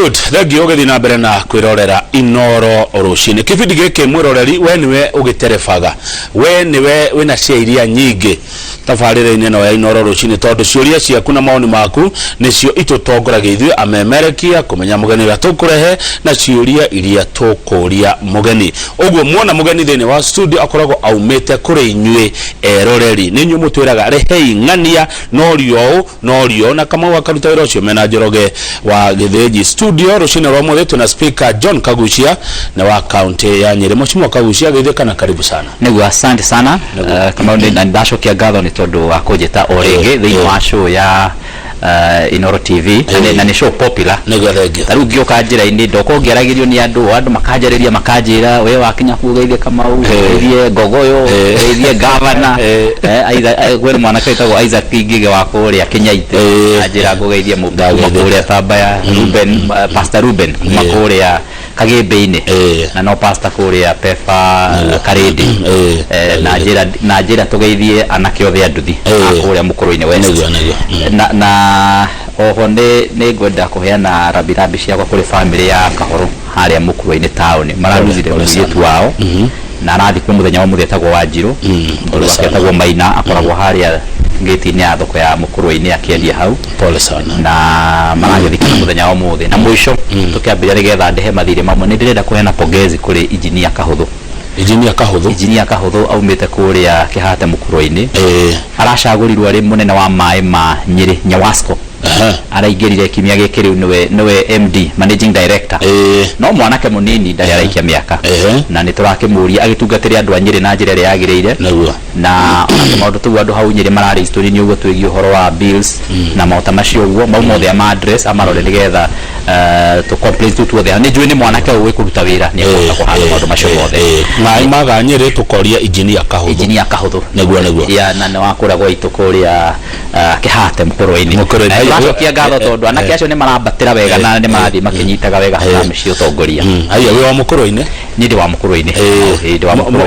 Good. Thegi ugethi na mbere na kwirorera Inoro rucini. Kibindi giki mwiroreri we niwe ugiterefaga. We niwe wina ciiria nyingi tabarire-ini no ya Inoro rucini tondu ciuria ciaku na maoni maku nicio itutongoragia ithuĩ amemerekia kumenya mugeni wa tukurehe na ciuria iria tukuria mugeni. Uguo muona mugeni thini wa studio akoragwo aumite kuri inyuĩ eroreri. Ni inyuĩ mutwiraga rehei ng'ania no rio na kama wakaruta wĩra ũcio mena Njoroge wa Gĩthĩnji studio rucini rwa mwe tuna speaker John Kagucia na wa county ya Nyeri. Mheshimiwa Kagucia Gĩthĩka karibu sana. Niguo asante sana kama ndacokia ngatho ni tondu wa kujeta orege thĩinĩ wa show ya Inoro TV na ni show popular. Niguo thengio. Taru ngioka njĩra-inĩ ndoko ngĩaragĩrio nĩ andũ makanjarĩria makanjĩra we wakinya kugeithia kama ugeithie Gogoyo ugeithie governor gwe mwanake wĩtagwo Isaac Ngige wa kũrĩa Kinyaite anjĩra ngũgeithie mũndũ kũrĩa Tambaya Ruben Pastor Ruben kũrĩa Kagĩmbĩ-inĩ na no pastor kũrĩa Pefa Karindi na njĩra tũgeithie anake othe anduthi kũrĩa Mũkũrũ-inĩ West na oho nĩ ngwenda kũheana rabirabi ciakwa kũrĩ family ya Kahoro harĩa Mũkũrũ-inĩ town mararuzire mũirĩtu wao na arathikwo mũthenya wa mũthia etagwo Wanjirũ mũndũ wake etagwo Maina akoragwo harĩa ngĩti-inĩ ya thoko ya Mũkũrũ-inĩ akĩendia hau. Pole sana. Na maragĩthika mũthenya wa mũthia na mũico tũkĩambĩrĩria nĩgetha ndehe mathirĩ mamwe nĩ ndĩrenda kũheana pongezi kũrĩ Engineer Kahũthũ. Engineer Kahũthũ aumĩte kũrĩa Kĩhate Mũkũrũ-inĩ aracagũrirwo arĩ mũnene wa maĩ ma Nyeri Nyawasco. Araingĩrire kimia gĩkĩ rĩu nĩwe MD Managing Director no mwanake mũnini ndarĩ araikia mĩaka na nĩtũrakĩmũria agĩtungatĩre andũ a Nyeri na njĩra ĩrĩa yagĩrĩire na maũndũ tũu andũ hau Nyeri mararĩ histori-inĩ ũguo twĩgie ũhoro wa bills na maũta macio ũguo mau mothe ama address amarore nĩgetha to complain tu tuothe nĩ njũĩ nĩ mwanake ũĩ kũruta wĩra nĩ ekũhota kũhanda maũndũ macio mothe maĩ maga Nyeri tũkoria Engineer Kahũthũ nĩguo ya na wakũragwo itũ kũrĩa Kĩhate Mũkũrũ-inĩ acokia ngatho tondu anake acio nĩ marambatĩra wega na nĩ marathiĩ makĩnyitaga wega harĩa mĩciĩ ũtongoria. Aiya we wa Mũkũrũ-inĩ? Niĩ ndĩ wa Mũkũrũ-inĩ.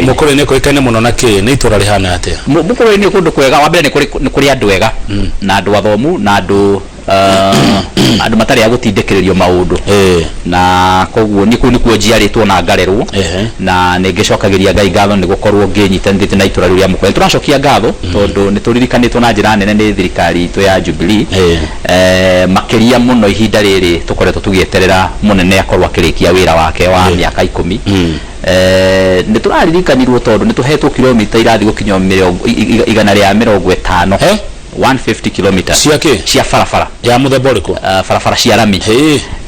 Mũkũrũ-inĩ kũĩkaine mũno na kĩ nĩ itũra rĩhana atĩa? Mũkũrũ-inĩ kũndũ kwega wa mbere nĩ kũrĩ andũ ega na andũ athomu na andũ matarĩ a gũtindĩkĩrĩrio maũndũ na koguo nĩkuo njiarĩtwo na ngarerwo na nĩngĩcokagĩria Ngai ngatho nĩ gũkorwo ngĩnyitanĩte na itũra rĩu rĩa Mũkũrũ. Tũracokia ngatho tondũ nĩtũririkanĩtwo na njĩra nene nĩ thirikari itũ ya Jubilee makĩria mũno ihinda rĩrĩ tũkoretwo tũgĩeterera mũnene akorwo akĩrĩkia wĩra wake wa mĩaka 10 nĩtũraririkanirwo tondũ nĩtũhetwo kilomita irathiĩ gũkinya 150 150 kilometers cia barabara ya mũthemba ũrĩkũ barabara cia rami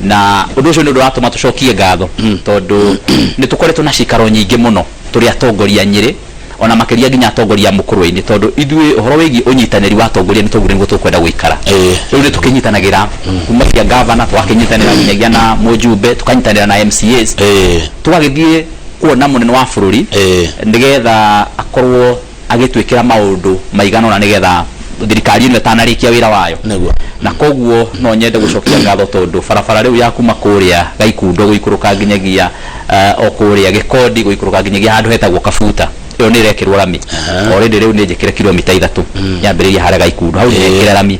na ũndũ ũcio nĩ ũndũ watũma tũcokie ngatho tondũ nĩtũkoretwo na cikaro nyingĩ mũno tũrĩ atongoria Nyeri ona makĩria nginya atongoria Mũkũrũ-inĩ tondũ ithuĩ ũhoro wĩgiĩ ũnyitanĩri wa atongoria nĩtũgire nĩguo tũkwenda gũikara rĩu nĩtũkĩnyitanagĩra kuma cia governor twakĩnyitanĩra nginyagia na mũjumbe tũkanyitanĩra na MCAs tũgagĩthiĩ kuona mũnene wa bũrũri nĩgetha akorwo agĩtwĩkĩra maũndũ maigana ona nĩgetha thirikari ĩno ĩtanarĩkia wĩra wayo na koguo no nyende gũcokia ngatho tondũ barabara rĩu ya kuma kũrĩa Gaikundo gũikũrũka nginyagia o kũrĩa Gĩkondi gũikũrũka nginyagia handũ hetagwo Kabuta ĩyo nĩ ĩrekĩrwo rami already rĩu nĩ njĩkĩre kilomita 3 yambĩrĩria harĩa Gaikundo hau nĩ ĩrekĩre rami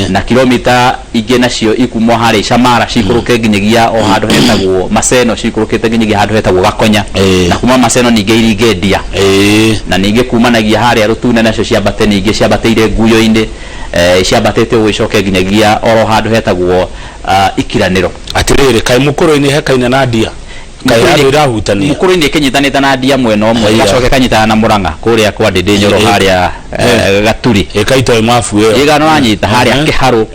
na kilomita ingĩ nacio ikumwo harĩa Icamara cikũrũke nginyagia o handũ hetagwo Maseno cikũrũkĩte nginyagia handũ hetagwo Gakonya na kuma Maseno ningĩ iringendia na ningĩ kumanagia harĩa Rũtune nacio ciambate ningĩ ciambatĩire Nguyo-inĩ ciambatĩte ũgĩcoke nginyagia oro handũ hetagwo Ikiranĩro. Atĩrĩrĩ kaĩ Mũkũrũ-inĩ hekaine na Ndia Mũkũrũ-inĩ kĩnyitanĩte na Ndia mwena ũmwe igacoke kanyitana na Mũrang'a kũrĩa kwa Ndĩndĩ Nyoro harĩa Gaturi ĩkaitwo mafu ĩyo ĩgana wanyita harĩa Kĩharũ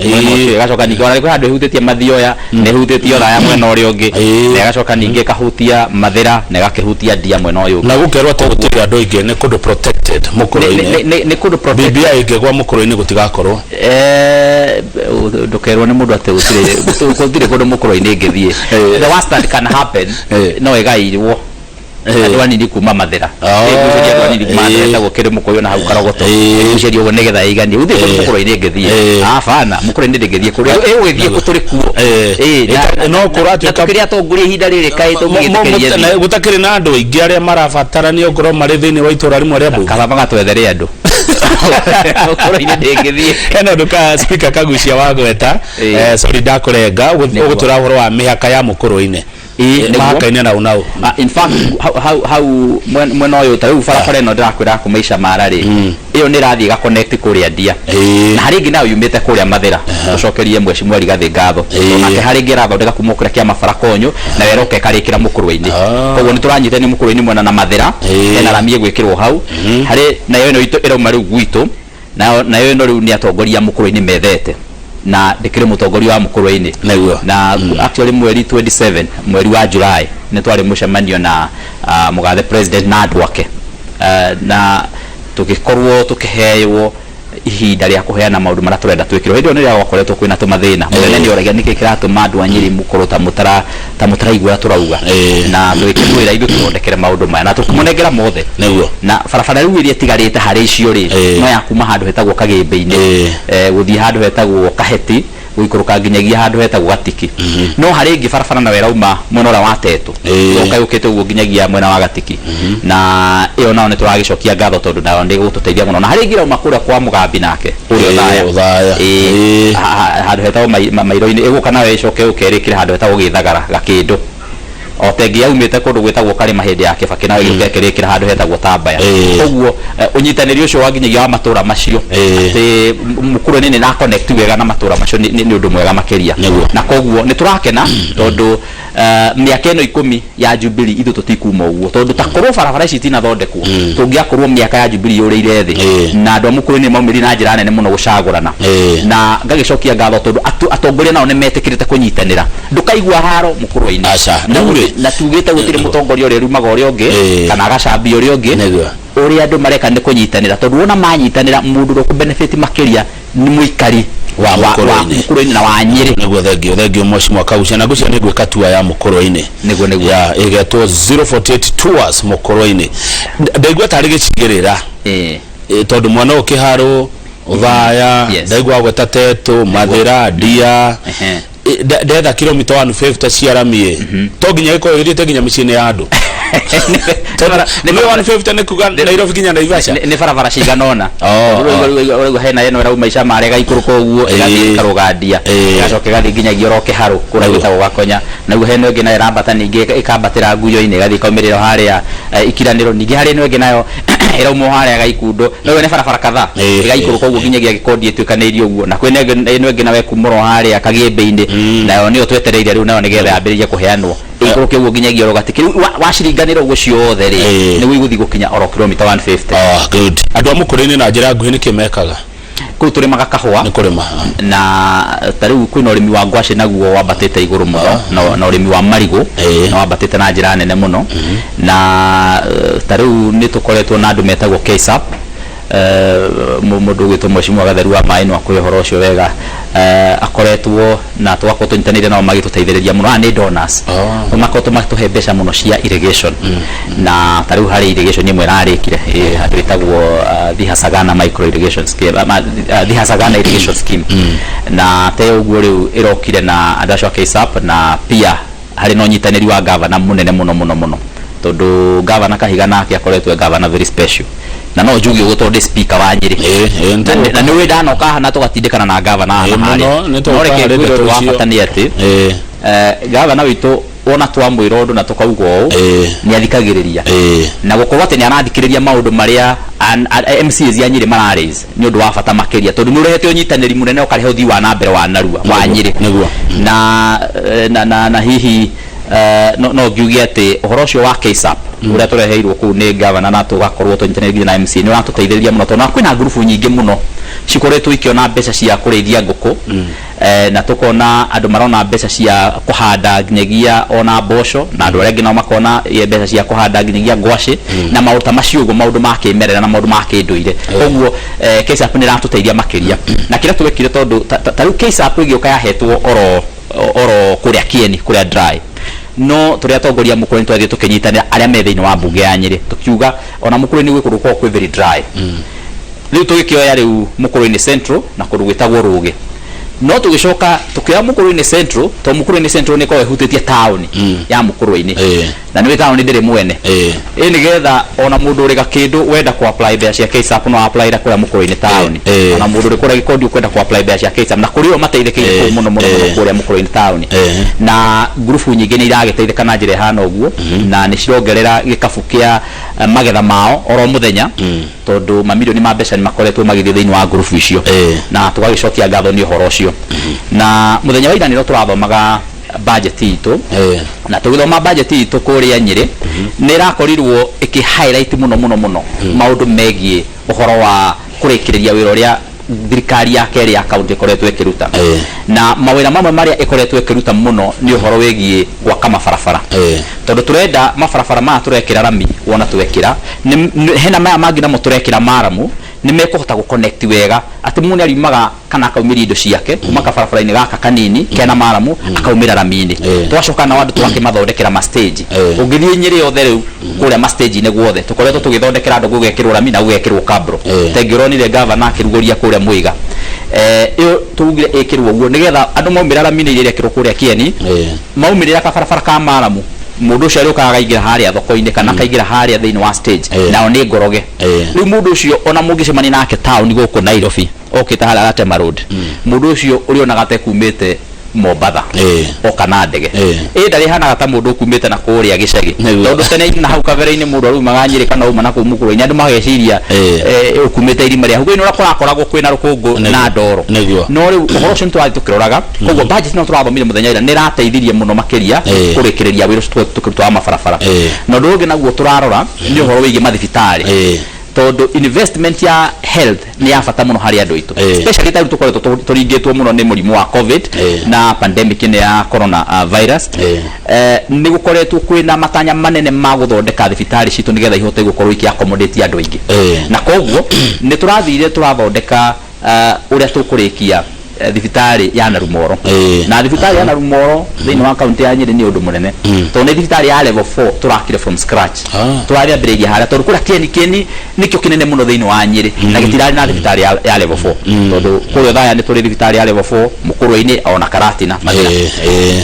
igacoka ningĩ ona handũ ĩhutĩtie Mathioya nĩ ĩhutĩtie Othaya mwena ũrĩa ũngĩ na igacoka ningĩ ĩkahutia Mathĩra na ĩgakĩhutia Ndia mwena ũyũ na gũkerwo atĩ gũtirĩ andũ aingĩ nĩ kũndũ protected Mũkũrũ-inĩ nĩ kũndũ protected BBI ĩngĩgwa Mũkũrũ-inĩ gũtigakorwo ndũkerwo nĩ mũndũ atĩ gũtirĩ kũndũ Mũkũrũ-inĩ ĩngĩthiĩ the worst that can happen no ĩgairwo andũ anini kuma Mathĩra ĩgucĩria andũ anini kuma Mathĩra gũkĩrĩ Mũkũyũ na hau Karogoto ĩgucĩria ũguo nĩgetha ĩiganie gũtirĩ kũndũ Mũkũrũ-inĩ ĩngĩthiĩ bana Mũkũrũ-inĩ ndĩngĩthiĩ kũrĩa ĩgũgĩthiĩ tũrĩ kuo no kũratũĩka tũkĩrĩ atongoria ihinda rĩrĩ kaĩ tũngĩgĩtĩkĩria gũtakĩrĩ na andũ aingĩ arĩa marabatarania gũkorwo marĩ thĩinĩ wa itũra rĩmwe rĩa mbunge kaba magatwethere andũ Mukuru-ini ndingithie eno nduka speaker kagucia wagweta sorry ndakurenga ugutura horo wa mihaka ya Mukuru-ini mihaka-ini na unau in fact how mwena uyu tariu barabara ino ndirakwira kumaisha mara ri iyo ni rathie ga connect kuria ndia na hari ngi nayo yumite kuria Mathira tucokerie Mheshimiwa Rigathi ngatho onake hari ngi rathondeka kuma kuria kia Mabarakonyo na weroke karikira Mukuru-ini koguo ni turanyite ni Mukuru-ini mwena na Mathira na ramie gwikirwo hau hari nayo ino itu irauma riu gwitu nayo ino riu ni atongoria Mukuru-ini methete na ndikire mutongoria wa Mukuru-ini na actually mweri 27 mweri wa July ni twari mucemanio na mugathe president na andu ake na tugikorwo tukiheywo ihinda ria kuheana maundu mara turenda twikirwo hindi ni ria gwakoretwo kwina tumathina munene ni oragia niki kiratuma andu anyiri Mukuru ta mutaraigua turauga na twikirwira ithu tuthondekere maundu maya na tukumunengera mothe na barabara riu iria tigarite hari icio ri no ya kuma handu hetagwo Kagimbe-ini guthii handu hetagwo Kaheti guikuruka nginyagia handu hetagwo Gatiki no hari ngi barabara na werauma mwena wa Tetu ukayukite uguo nginyagia mwena wa Gatiki na iyo nao ni turagicokia ngatho tondu nayo ndi gututeithia muno na hari ngira makura kwa Mugambi nake urio thaya handu hetagwo Mairo-ini iguka nawe icoke ukerikira handu hetagwo Githagara Gakindu otengi yaumite kundu gwitagwo Karima hindi ya Kibaki nawe gikerekira handu hetagwo Tambaya koguo unyitaniri ucio wanginyagia wa matura macio ati Mukuru-ini na connect wega na matura macio ni undu mwega makiria na koguo ni turakena tondu miaka ino 10 ya Jubilee ithu tutikuma uguo tondu takorwo barabara ici tina thondekwo tungiakorwo miaka ya Jubilee yurire thi na andu Mukuru-ini maumiri na njira nene muno gucagurana na ngagicokia ngatho tondu atongoria nao ni metikirite kunyitanira ndukaigua haro Mukuru-ini na tugite gutire mutongoria uri rumaga uri ungi kana gacambi uri ungi uri andu mareka ni kunyitanira tondu wona manyitanira mundu ro ku benefit makiria ni muikari wa Mukuru-ini na wa Nyeri niguo thengio Mheshimiwa Kagucia na gucia ni gwika tour ya Mukuru-ini niguo ya igetwo 048 tours Mukuru-ini ndaigua tari gicigirira tondu mwana ukiharo uthaya ndaigua gweta Tetu Mathira Ndia ndetha kilomita 150 ciaramie to nginya iko irite nginya micini ya andu ni 150 ni kuga Nairobi nginya Naivasha ni barabara ciganona hena eno rauma ica marega ikuruko uguo igathie karugandia igacoka igathie nginya gioroke haru kura gwitagwo Gakonya na guo hena ngi na irambata ningi ikambatira nguyo-ini igathie kaumiriro haria ikiraniro ningi haria eno ngi nayo irauma haria Gaikundo no ne barabara kadha igaikuruko uguo nginya gikondi itwikanirio uguo na kwene eno ngi nawe kumuro haria Kagimbe-ini nayo niyo twetereire riu nayo nigetha ambiririe kuheanwo ikuruke uguo nginya gioro Gatiki waciringanira uguo ciothe ri ni wiguthi gukinya oro kilomita 150 good andu Mukuru-ini na njira nguhi nikimekaga ku turimaga kahua ni kurima na tariu kwina urimi wa ngwaci naguo wambatite iguru muno na urimi wa marigu na wambatite na njira nene muno na tariu ni tukoretwo na andu metagwo KSAP mundu gwitwo Mheshimiwa Gatheru wa mai no akwihoro ucio wega akoretwo na twako tunyitanire nao magituteithiriria muno ani donors makoto matuhe mbeca muno cia irrigation na tariu hari irrigation imwe rarikire handu itagwo Thihasagana micro irrigation scheme Thihasagana irrigation scheme na te uguo riu irokire na andasho KSAP na pia hari no nyitaniri wa governor munene muno tondu governor Kahiga nake akoretwo governor very special na no jugi ugo tondu speaker wa Nyeri na ni wenda no kahana tugatindikana na governor na hari no reke ndu wa fatani ati governor witu ona twamwira undu na tukaugo ni athikagiriria na gukorwo ati ni arathikiriria maundu maria MCs ya Nyeri mararaise ni undu wa fata makiria tondu nurehete unyitaniri munene ukarehe uthii wa nambere wa Narua wa Nyeri na hihi no ngiugia ati uhoro ucio wa KSAP uria tureheirwo ku ni governor na tugakorwo tunyitanire na MC ni uratuteithĩrĩria muno tondu kwina grupu nyingi muno cikoretwo ikiona mbeca cia kureithia nguku na tukona andu marona mbeca cia kuhanda nginyagia ona mboco na andu arengi no makona mbeca cia kuhanda nginyagia ngwaci na maundu macio ugo maundu makimerera na maundu makinduire koguo KSAP ni ratuteithia makiria na kira twekire tondu tariu KSAP igioka yahetwo oro kuria Kieni kuria dry no turia tongoria Mukuru-ini twathie tukinyitanira aria me thiini wa bunge ya Nyeri tukiuga ona Mukuru-ini gwikuruko kwi very dry riu tugikioya riu Mukuru-ini Central na kundu gwitagwo Rugi no tugicoka tukira Mukurwe-ini Central to Mukurwe-ini Central ni ko ehutitie town ya Mukurwe-ini na ni town ndire mwene ni getha ona mundu uri gakindu wenda ku apply bea cia KSAP no apply ra kwa Mukurwe-ini town ona mundu uri kura gikondi kwenda ku apply bea cia KSAP na kuri o mateithikire muno muno kuria Mukurwe-ini town na group nyingi ni iragiteithika na njire hana uguo na ni cirongerera gikabu kia magetha mao oro muthenya tondu mamilioni ma mbeca ni makoretwo magithie thiini wa group icio na tugagicokia ngatho ni horo ucio na muthenya wa ira ni turathomaga budget itu na tugithoma budget itu kuria Nyeri ni rakorirwo iki highlight muno maundu megie uhoro wa kurekereria wira uria thirikari ya keri ya county ikoretwo ikiruta na mawira mamwe maria ikoretwo ikiruta muno ni uhoro wegie gwaka mabarabara tondu turenda mabarabara ma turekira rami wona tuwekira hena maya mangi namo turekira maramu ni mekuhota gu connect wega ati muni arimaga kana akaumira indo ciake kuma kabarabara-ini gaka kanini kena maramu akaumira rami-ini twacoka na wandu twake mathondekera ma stage ungithie Nyeri yothe riu kuria ma stage ni guothe tukoretwo tugithondekera andu gugekirwo rami na gugekirwo kabro tengironire governor akirugoria kuria Mwiga iyo tugire ekirwo guo nigetha andu maumira rami-ini iria ekirwo kuria Kieni maumirira kabarabara ka maramu mundu ucio ari ukagaingira haria thoko-ini kana kaingira haria thiini wa stage nao ni ngoroge riu mundu ucio ona mungicemani nake town guku Nairobi okita haria Gatema road mundu ucio uri ona gate kumite Mombatha okana ndege ndari hana ta mundu kumite na kuria gicagi tondu tene na hau kavere-ini mundu arumaga Nyeri kana uma na ku Mukurwe-ini andu mageciria ukumite irima ria hugo ino rakorakoragwo kwina rukungu na ndoro no riu uhoro ucio nitwari tukiroraga koguo budget no turathomire muthenya ira ni rateithirie muno makiria kurekereria wira twa mabarabara no ndugi naguo turarora ni uhoro wigi mathibitari tondu investment ya health ni ya bata muno hari andu itu especially tari tukoretwo turingitwo muno ni murimu wa covid na pandemic ni ya corona virus ni gukoretwo kwina matanya manene ma guthondeka thibitari citu nigetha ihote gukorwo iki accommodate andu aingi na koguo ni turathire turathondeka uria tukurikia thibitari ya Narumoro na thibitari ya Narumoro thiini wa county ya Nyeri ni undu munene to ni thibitari ya level 4 turakire from scratch turaria break haria tondu kura Kieni nikyo kinene muno thiini wa Nyeri na gitirari na thibitari ya level 4 tondu kurio thaya ni turi thibitari ya level 4 Mukurwe-ini ona Karatina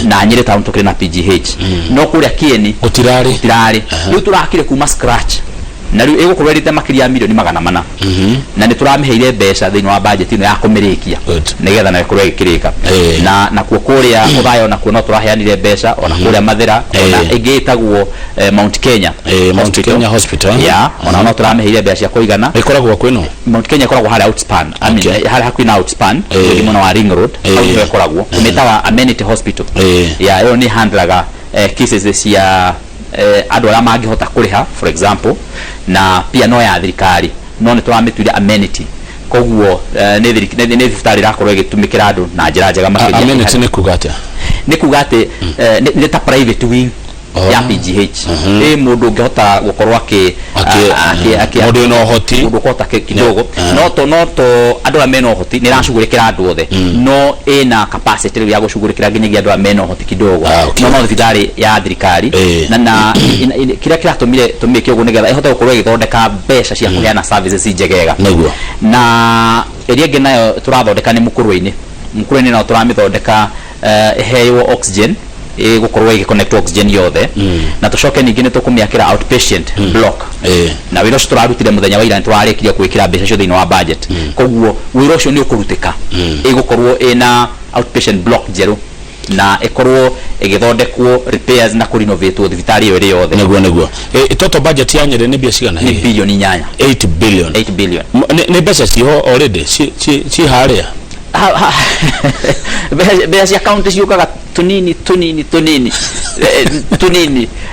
na Nyeri town tukire na PGH no kuria Kieni utirari riu turakire kuma scratch na riu igukorwo rite makiria milioni 400 na ni turamiheire mbeca thiini wa budget ino ya kumirikia nigetha na ikorwo igikirika na kuo kuria uthayo na kuo no turaheanire mbeca ona kuria Mathira ona igitagwo Mount Kenya hospital ona no turamiheire mbeca cia kuigana ikoragwo kwino Mount Kenya ikoragwo hari outspan hari hakuina outspan thimo na wa ring road au ikoragwo kumetawa amenity hospital iyo ni handlaga cases cia andu aria mangihota kuriha for example na pia no ya thirikari no ni turamitwire amenity koguo ni thibitari rakorwo igitumikira andu na njira njega makiria amenity ni kugate ni ta private wing ya PGH mundu ngihota gukorwo mundu no hoti mundu kota kidogo no to andu ameno hoti ni racugurikira andu othe no ina capacity ya gucugurikira nginyagia andu ameno hoti kidogo no thibitari ya thirikari na kira kiratumire tumike uguo nigetha ihota gukorwo igithondeka mbeca cia kuheana services njegega na iria ngi nayo turathondeka ni Mukurwe-ini no turamithondeka heyo oxygen gukorwo igiconnect oxygen yothe na tucoke ningi ni tukumiakira outpatient block na wira ucio turarutire muthenya wa ira twarikiria gwikira mbeca cio thiini wa budget koguo wira ucio ni ukurutika igukorwo ina outpatient block jeru na ikorwo igithondekwo repairs na ku renovate thibitari iyo iri yothe neguo total budget ya Nyeri ni bia cigana ni bilioni 8 billion ni mbeca ciho already ci haria bea cia county ciukaga tunini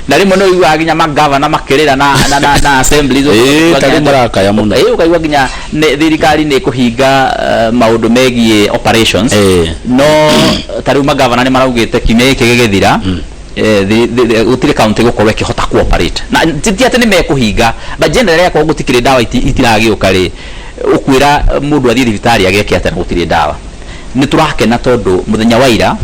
na rimwe no igwa ginya magavana makirira na assemblies tari maraka ya muno ukaigwa ginya thirikari ni kuhinga maundu megie operations no tari magavana ni maraugite kime kigethira utire county gukorwo ikihota cooperate na titia tene mekuhinga ba general yakwa gutikire dawa itiragiuka ri ukwira mundu athii thibitari ageke atana gutire dawa ni turakena tondu muthenya wa ira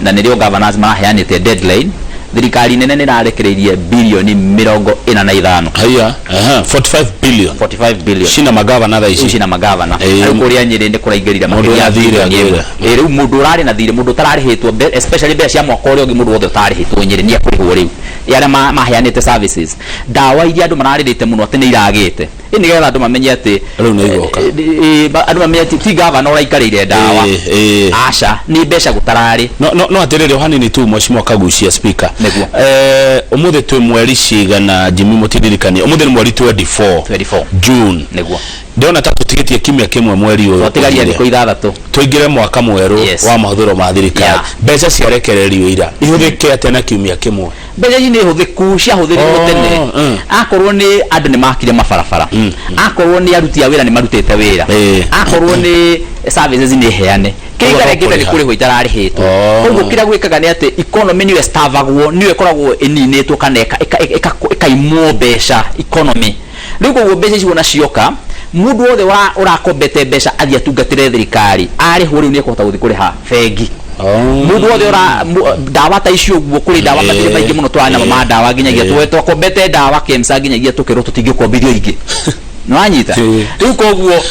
na nirio governors maraheanite deadline thirikari nene nirarekereirie bilioni 45 haya 45 billion shina magavana tha ici shina magavana kuria Nyeri ndi kuraingirira makiria thire riu mundu urari na thire mundu tararihitwo especially mbeca cia mwaka uria ungi mundu wothe utarihitwo Nyeri ni akurihwo riu yara maheanite services dawa iria andu mararirite muno ati ni iragite ini getha andu mamenye ati riu ni igoka andu mamenye ati ti gavana uraikarire dawa aca ni mbeca gutarari no atirire hanini tu mheshimiwa Kagucia speaker umuthi twi mweri cigana Jimmy Mutiririkani umuthi ni mweri 24 June ndona ta tutigitie kimya kimwe mweri uyu tutigaria thiko ithathatu tuingire mwaka mweru wa mahuthiro ma thirikari mbeca ciarekererio ira ihuthike atena kimya kimwe mbeca ni ihuthiku cia huthirirwo tene akorwo ni andu ni makire mabarabara akorwo ni aruti a wira ni marutite wira akorwo ni services ni heane kigarengete ni kurihwo itararihitwo koguo kira gwikaga ni ati economy ni estavagwo ni ekoragwo eninitwo kana ikaimwo mbeca economy riu koguo mbeca icio na cioka mundu wothe urakombete mbeca athia tungatire thirikari arihwo riu ni ekũhota guthi kuriha bengi mundu wothe dawa ta icio guo kuri dawa matire baingi muno twana ma dawa nginyagia twetwa kombete dawa KEMSA nginyagia tukirwo tutingikombithio ingi no anyita riu koguo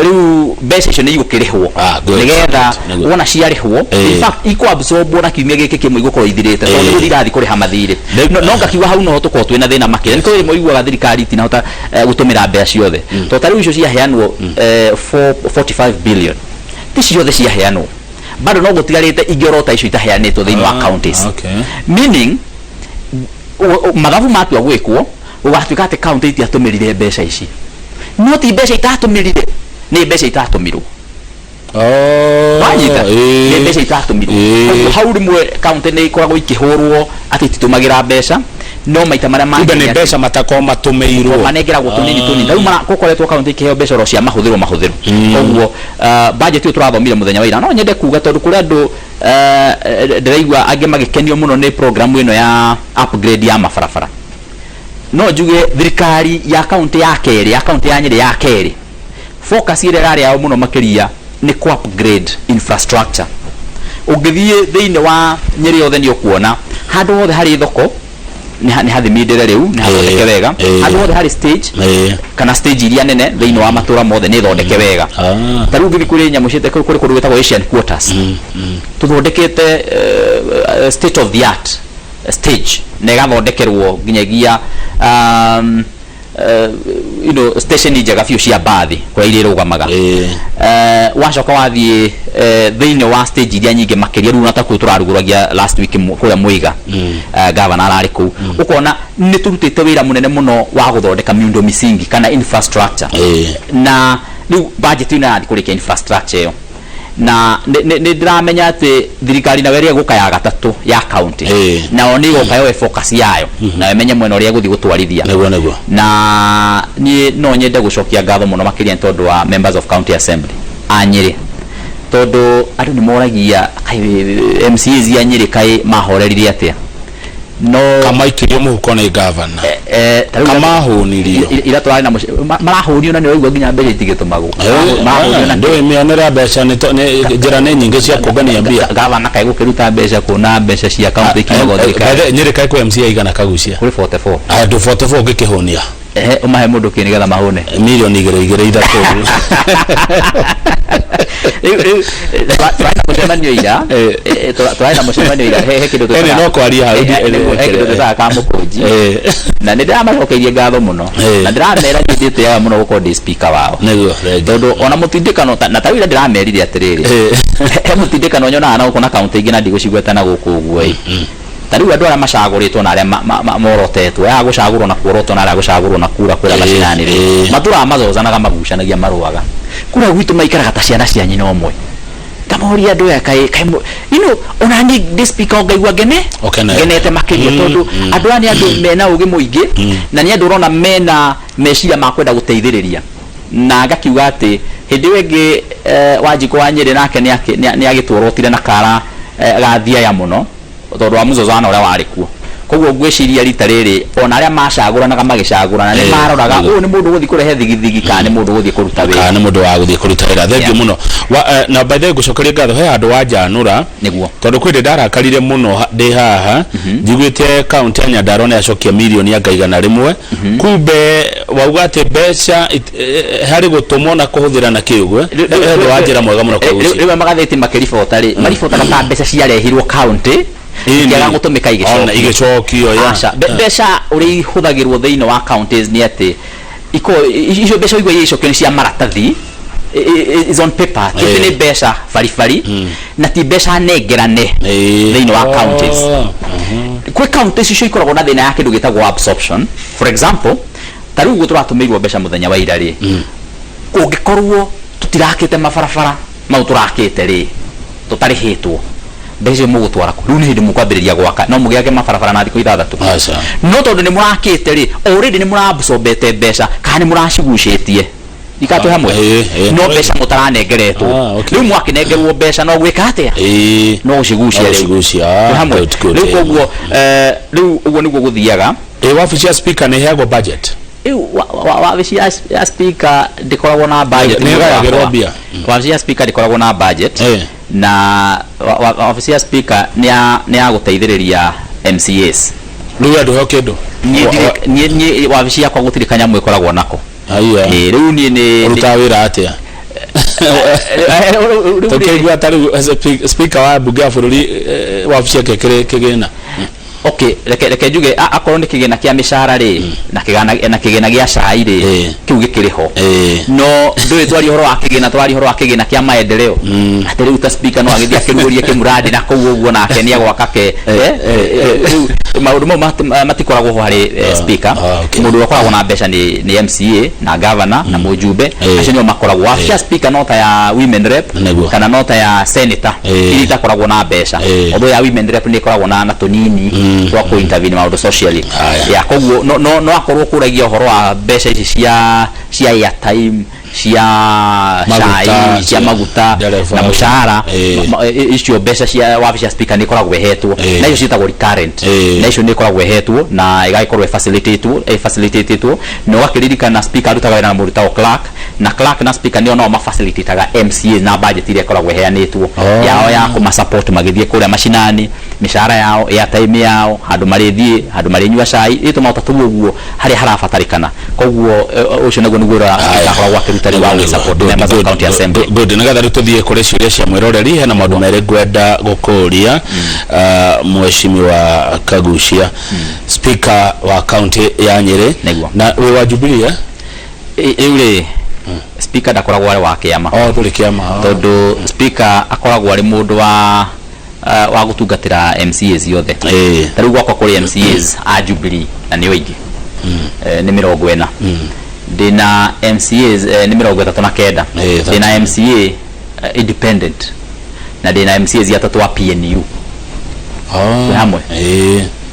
riu mbeca icio ni igukirihwo nigetha wona ciarihwo in fact iko absorb na kiumia giki kimwe igukorwo ithirite tondu thirathi kuriha mathire no ngakiuga hau no tukorwo twina thina makire niko rimwe iguaga thirikari tinahota gutumira mbeca ciothe to tariu icio ciaheanwo 45 billion ti ciothe ciaheanwo bado no gutigarite ingorota icio itaheanitwo thiini wa counties meaning magavu matua gwikwo ugatuika ati county itiatumirire mbeca ici no ti mbeca itatumirire ni mbeca itatumirwo wanyita ni mbeca itatumirwo hau rimwe county ni ikoragwo ikihurwo ati titumagira mbeca no maita maria mangĩ ni mbeca matako matumirwo manegeragwo tunini riu gukoretwo county ikiheo mbeca ro cia mahuthiro koguo budget yo turathomire muthenya wa ira no nyende kuga tondu kuri andu ndiraigua angi magikenio muno ni program ino ya upgrade ya mabarabara no njuge thirikari ya county ya Keri ya county ya Nyeri ya Keri focus ile rari yao muno makiria ni ku upgrade infrastructure ugithie thiine wa Nyeri yothe ni ukuona handu hothe hari thoko ni hathimindire riu ni hathondeke wega handu hothe hari stage kana stage iria nene thiine wa matura mothe ni thondeke wega taru ngithi kuri nyamu ciete kuri kundu gwetagwo Asian quarters tuthondekete state of the art stage nega thondekerwo nginyagia station njega biu cia bathi kwa ile rugamaga wacoka wathie thiine wa stage iria nyingi makiria riu nataku turaruguragia last week kuria Muiga governor arari ku ukona ni turutite wira munene muno wa guthondeka miundo misingi kana infrastructure na riu budget ina kurikia infrastructure yo na ni ndiramenya ati thirikari na weria guka ya gatatu ya county na oni guka yo focus yayo na emenye mwena uria guthi gutwarithia na ni no nyende gucokia ngatho muno makiria tondu wa members of county assembly a Nyeri tondu andu ni moragia MCAs ya Nyeri kai mahorerire atia no kama ikirio muhuko ni governor kama hunirio ila twari na marahunio na ni waigua nginya mbeca itigitumagwo marahunio na ndio mionera mbeca ni njira ni nyingi cia kugania mbia governor kai gukiruta mbeca kuna mbeca cia county kimago thirikari Nyeri kai ku MCA igana Kagucia kuri 44 andu 44 ngikihunia umahe mundu kini getha mahune milioni igere ithatu twaina mucemanio ira twaina mucemanio ira he kindu tutaga no kwaria hau he kindu tutaga kamukunji na ndiramacokeirie ngatho muno na ndiramera nyitite ya muno gukorwo speaker wao tondu ona mutindikano na tawira ndiramerire atiriri he mutindikano nyona na ukona county ingi na ndigũcigweta guku guo tariu andu aria macaguritwo na aria morotetwo ya gucagurwo na kuorotwo na aria gucagurwo na kura kwira macinani ri matura mazozanaga magucanagia maruaga kura gwitu maikaraga ta ciana cia nyina omwe kamoria andu ya kai ona ni speaker ngaigua genete makiria tondu andu ani andu mena ugi muingi na ni andu urona mena meciria makwenda guteithiriria na ngakiuga ati hindi wengi Wanjiku wa Nyeri nake ni agitworotire na kara gathia ya muno tondu wa muzozana uria wari kuo koguo ngwiciria rita riri ona aria macaguranaga magicagurana ni maroraga uyu ni mundu guthi kurehe thigithigi kana ni mundu guthi kuruta wira kana ni mundu wa guthi kuruta wira thengiu muno na by the way gucokeria ngatho he andu wa Njanura niguo tondu kwende ndarakarire muno ndi haha njiguite county ya Nyandarua ni acokia milioni ya ngaigana rimwe kumbe wauga ati mbeca hari gutumwo na kuhuthira na kiugwe ndo wajira mwega muno kwa uci riwe magatheti makiribota ri maribota ta mbeca ciarehirwo county ikiaga gutumika igicokio ya mbeca uri huthagirwo thiini wa counties ni ati icio mbeca igwe icokio ni cia maratathi is on paper ni mbeca farifari na ti mbeca nengerane thiini wa counties kwe counties icio ikoragwo na thina ya kindu gitagwo absorption. For example, tariu gutura tumirwo mbeca muthenya wa ira ri ungikorwo tutirakite mabarabara mau turakite ri tutarihitwo mbeca mugutwara ku riu ni hindi mukwambiriria gwaka no mugiage mabarabara na thiko 6 no tondu ni murakite ri already ni murabsorbete mbeca kana ni muracigucitie ikatwe hamwe no mbeca mutaranengeretwo riu mwakinengerwo mbeca no gwika atia no gucigucia hamwe riu koguo riu uguo niguo guthiaga wabici ya speaker ni heagwo budget wabici ya speaker ndikoragwo na budget wabici ya speaker ndikoragwo na budget na wabici ya speaker ni ya guteithiriria MCAs riu andu he kindu ni wabici yakwa gutiri kanyamwe ikoragwo nako riu ni ruta wira atia tukigwa taru speaker wa bunge ya bururi wabici yake kigina okay reke njuge akorwo ni kigena kia mishahara ri na kigena gia cai ri kiu gikiriho no ndui twari horo wa kigena kia maendeleo ati riu ta speaker no agithia kirugurie kimuradi na kugu uguo nake ni agwaka ke maundu mo matikoragwo hari speaker mundu akoragwo na mbeca ni MCA na governor na mujumbe acio nio makoragwo afia speaker nota ya women rep kana nota ya senator ili takoragwo na mbeca although ya women rep ni koragwo na tunini twa ku intervene maundu socially ya koguo no akorwo kuragia uhoro wa mbeca ici cia airtime cia cai cia maguta na mushahara icio mbeca cia wabici ya speaker ni koragwo hetwo na icio citagwo recurrent na icio ni koragwo hetwo na igaikorwo facilitatedwo no wakiririkana speaker arutaga wira na mundu ta clerk na clerk na speaker ni ono mafacilitaga MCA na budget iria koragwo heanitwo yao ya kuma support magithie kuria mashinani mishahara yao airtime yao handu marithie handu marinyua cai ito mautatuo guo hari harabatarikana koguo ucio naguo niguo akoragwo akirutari wa support members of county assembly good nagatha rututhie kuri ciuria cia mwiroreri hena maundu mere gwenda gukuria mheshimiwa Kagucia speaker wa county ya Nyeri na we wa Jubilee iure speaker ndakoragwo ari wa kiama tuli kiama tondu speaker akoragwo ari mundu wa gutungatira MCAs yothe tariu gwakwa kuri MCAs a Jubilee na ni oingi ni 40 dina MCAs ni 39 dina MCA independent na dina MCAs ya tatu wa PNU hamwe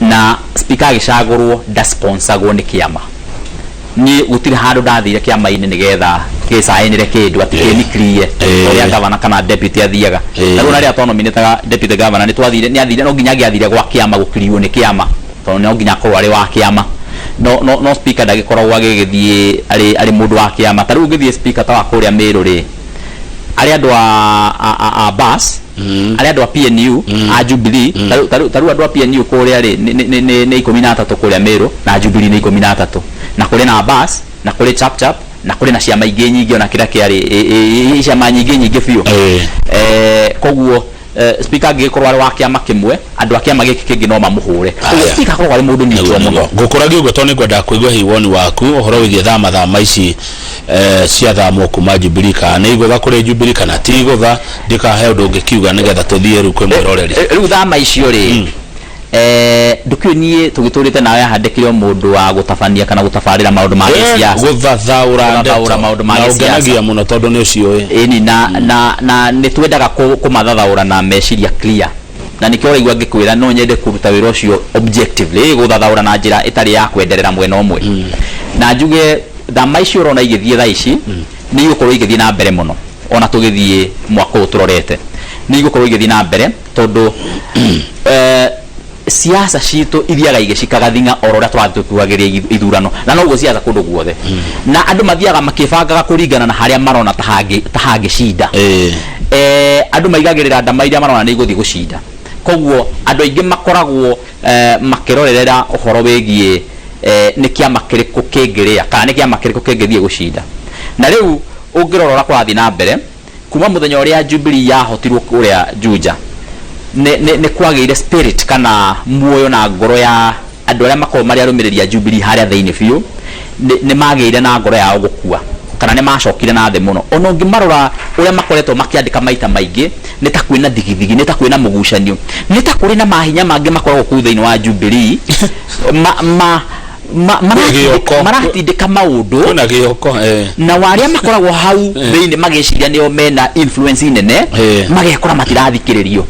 na speaker agicagurwo da sponsorgwo ni kiama ni gutiri handu ndathire kiama ini nigetha kisainire kindu atikeni clear oria governor kana deputy athiaga na runa ria autonominetaga deputy governor ni twathire ni athire no nginya athire gwa kiama gukiriwo ni kiama tondu no nginya korwo ari wa kiama no speaker ndagikoragwo agigithie ari mundu wa kiama tariu ngithie speaker ta wa kuria Meru ri ari andu a bus ari andu a PNU a Jubilee tariu andu a PNU kuria ri ni 13 kuria Meru na Jubilee ni 13 na kuri na bus na kuri chap na kuri na ciama ingi nyingi ona kira kiari ciama nyingi biu koguo speaker angikorwo ari wa kiama kimwe andu a kiama giki kingi no mamuhure speaker akorwo ari mundu nyitwo muno gukuragia ugo toni ngwenda kuigwa hiwoni waku uhoro wigie thama ici cia thamo kuma Jubilee kana igutha kuri Jubilee kana ti igutha ndikahe undu ungikiuga nigetha tuthie ru kwi mwiroreri riu thama icio ri ndukiunie tugiturite nawe handikire mundu wa gutabania kana gutabarira maundu ma siasa guthathaura maundu ma siasa muno tondu ni ucio ni na ni twendaga kumathathaura na meciria clear na nikio igwa ngikwira no nyende kuruta wira ucio objectively guthathaura na njira itari ya kwenderera mwena umwe na njuge thama icio urona igithie tha ici ni igukorwo igithie na mbere muno ona tugithie mwaka uturorete ni igukorwo igithie na mbere tondu siasa cito ithiaga igicikaga thinga ororia twathikuagiria ithurano na no go siasa kundu guothe na andu mathiaga makibangaga kuringana na haria marona tahangi cinda andu maigagirira ndama iria marona ni guthi gucinda koguo andu aingi makoragwo makirorerera uhoro wegie ni kiama kiriku kingiria kana ni kiama kiriku kingithie gucinda na riu ungirorora kwathi na mbere kuma muthenya uria Jubilee yahotirwo kuria Juja ne kwagire spirit kana muoyo na ngoro ya andu aria makoma mari arumiriria Jubilee haria thiini biu ne magire na ngoro ya gukua kana ne macokire na the muno ono ngimarora uria makoretwo makiandika maita maingi ne ta kwina thigithigi ne ta kwina mugucanio ne ta kuri na mahinya mangi makoragwo ku thiini wa Jubilee maratindika maundu na waria makoragwo hau thiini magiciria nio mena influence nene magekora matirathikiririo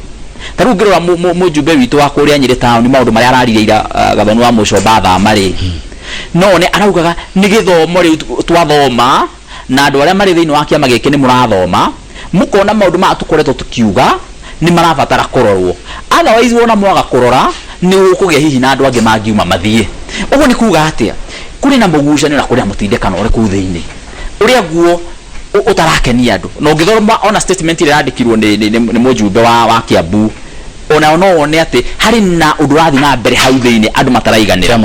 taru ngirora mujumbe witu wa kuria Nyeri town maundu maria arariira gathonu wa Mucomba thamari no ne araugaga ni githomo ri twathoma na andu aria mari thiini wa kiama giki ni murathoma mukona maundu ma tukoretwo tukiuga ni marabatara kurorwo otherwise wona mwaga kurora ni ukugia hihi na andu angi mangiuma mathie ugo ni kuga atia kuri na mugucanio na kuria mutindekano uri ku thiini uria guo utarakenia andu no ngithoroma ona statement ile yandikirwo ni mujumbe wa Kiambu ona no one ati hari na undu rathi na mbere hau thiini andu mataraiganira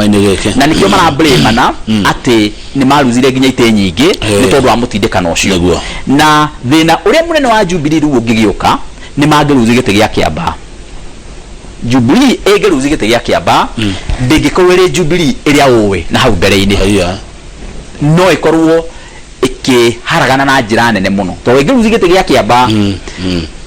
na nikio mara blame na ati ni maruzire ginya ite nyingi ni tondu wa mutindekano ucio na thina uria munene wa Jubilee ru ungigiuka ni mangiruzi gite gia Kiamba Jubilee egeruzi gite gia Kiamba ndingikowere Jubilee iria uwe na hau mbere-ini no ikorwo haragana na njira nene muno to wegeruzi gite gia Kiamba